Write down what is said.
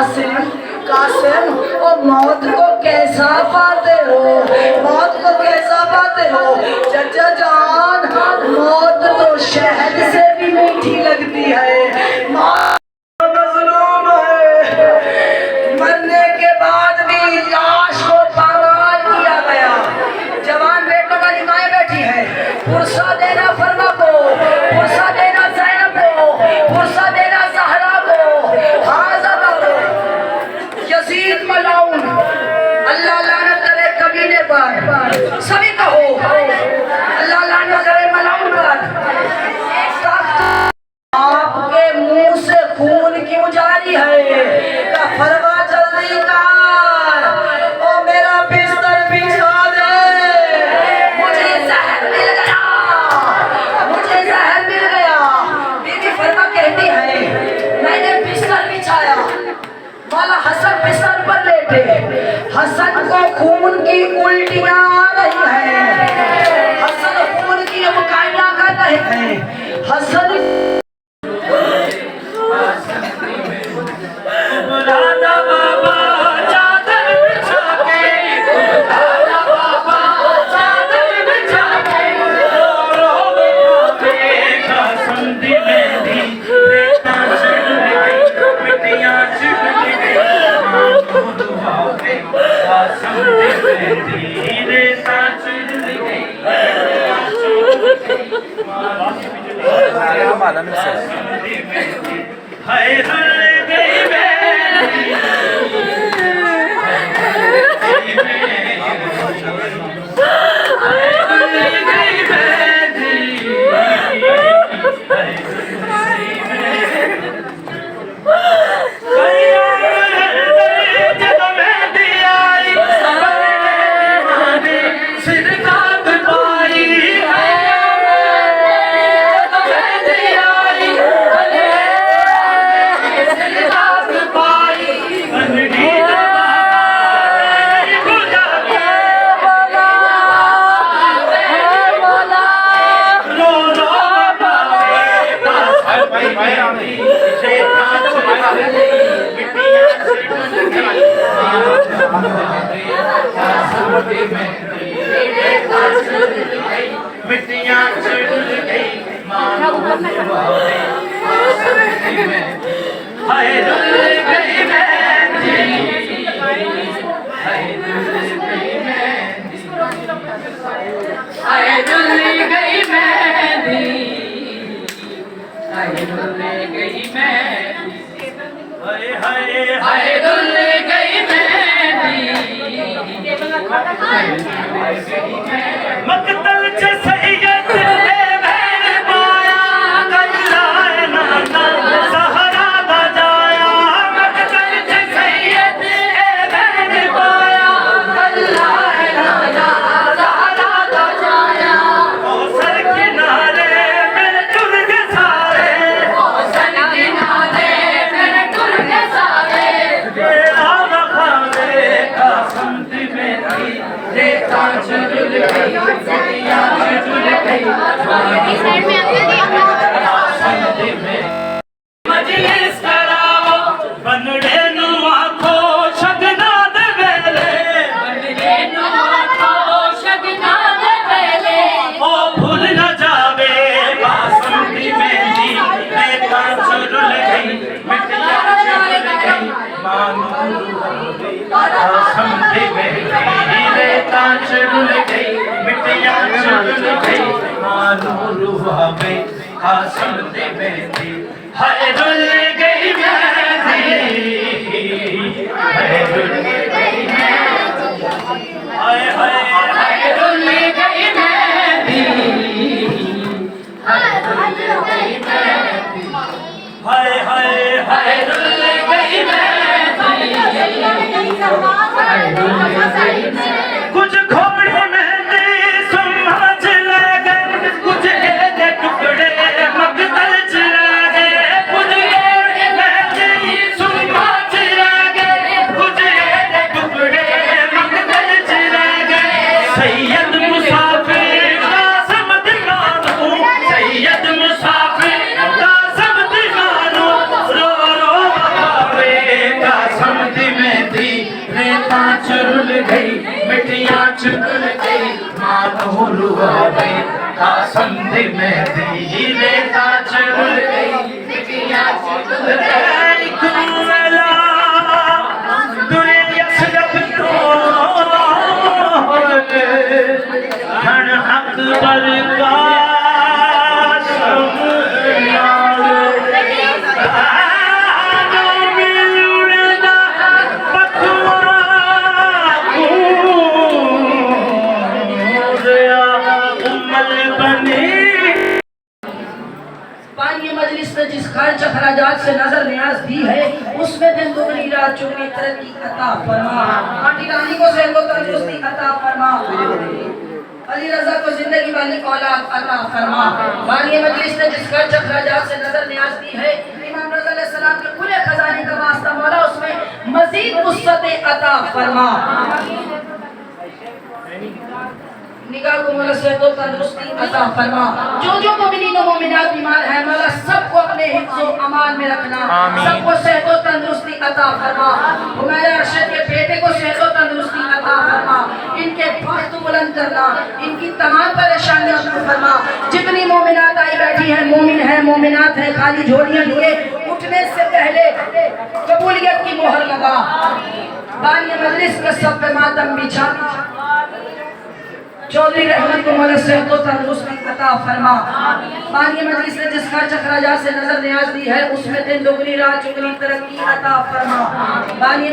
कासिम कासिम, ओ मौत को कैसा पाते हो, मौत को कैसा पाते हो? चचा जान, मौत तो शहद से भी मीठी लगती है, मौत मजलूम है। मरने के बाद भी लाश को पामाल किया गया। जवान बेटों वाली माएँ बैठी है, पुरसा देना फरमा को, पुरसा देना ज़ैनब को, पुरसा देना ज़हरा को। यजीद मलाउन, अल्लाह लानत करे कमीने पर, सभी कहो अल्लाह लानत करे मलाउन पर। आपके मुंह से खून क्यों जारी है? का फरवा जल्दी कर, ओ मेरा बिस्तर बिछा दे, मुझे जहर मिल गया, मुझे जहर मिल गया। बीबी फरमा कहती है मैंने बिस्तर बिछाया, वाला हसन बिस्तर पर लेटे, हसन को खून की उल्टियां आ रही हैं, हसन खून की अबकाइयां कर रहे हैं। हसन राधा बाबा चादर बिछा के, राधा बाबा चादर बिछा के, रो देखा संधि में दी, रेता छिड़ गई, मिट्टियां छिड़ गई, रेता छिड़ गई, हाय रुल गई मिट्टियां चढ़ गई, हाय रुल गई मेहंदी, हाय रुल गई मेहंदी, हाय रुल गई मेहंदी, हाय रुल गई मेहंदी, हाय हाय हाय रुल गई मेहंदी, मकतल च सैयद ए बहन पाया, कल्लाए नाना सहरा बजाया, मकतल च सैयद ए बहन पाया, कल्लाए नाना सहरा बजाया। कौसर किनारे मेरे टुर के सारे, कौसर किनारे मेरे टुर के सारे, तेरा बखावे का संधि में थी, रेता चुल गई, मिट्टियां चुल गई, संधि में मजलिस कराओ, बनड़े नु आखो शगना दे वेले, बनड़े नु आखो शगना दे वेले, ओ भूल न जावे संधि में थी, रेता चुल गई, मिट्टियां चुल गई, मानो संधि में थी, रेता चुल गई, मिट्टियां चुल गई, मानो रुहा में संधि में थी, हाय रुल गई मेहंदी, हाय रुल गई मेहंदी, हाय हाय हाय रुल गई मेहंदी, हाय रुल गई मेहंदी, हाय हाय हाय रुल गई मेहंदी, कुछ खोपड़ी मेहंदी समझ लगे, कुछ के टुकड़े मकतल चला गए, कुछ के मेहंदी समझ लगे, कुछ के टुकड़े मकतल चला गए। सैयद मुसाफिर कासिम दीवानू, सैयद मुसाफिर कासिम दीवानू, रो रो बहावे कासिम चुन गई मानो रुआवे का संधि में धीरे का चुन गई बिटिया चुन गई कुमला दुनिया सिर्फ तो हन अकबर का पानी मजलिस में जिस खर्च खराजात से नजर न्याज दी है उसमें दिन दुगनी रात चुगनी तरक्की अता फरमा। आंटी रानी को सेहत और तंदुरुस्ती अता फरमा। अली रजा को जिंदगी वाली औलाद अता फरमा। पानी मजलिस में जिस खर्च खराजात से नजर न्याज दी है इमाम रज़ा अलैहि सलाम के पूरे खजाने का वास्ता मौला उसमें मजीद वुसअत अता फरमा। निगाह को मौला सेहत और तंदुरुस्ती अता फरमा। जो मोमिनीन और मोमिनात बीमार हैं मौला सबको अपने हिफ्ज़ और अमान में रखना, सबको सेहत और तंदुरुस्ती अता फरमा। हुमैरा अरशद के बेटे को सेहत और तंदुरुस्ती अता फरमा, इनके बख्त बुलंद करना, इनकी तमाम परेशानियां दूर फरमा। जितनी मोमिनात आई बैठी हैं मोमिन हैं मोमिनात हैं खाली झोलियां लिए उठने से पहले कबूलियत की मोहर लगा। बानी मजलिस के सब पे मातम बिछा चौधरी रहमत को मौला सेहत और तंदुरुस्ती अता फरमा। बानी मजलिस ने जिस खर्च खराजात से नजर न्याज दी है उसमें दिन दुगनी रात चुगनी तरक्की अता फरमा। बानी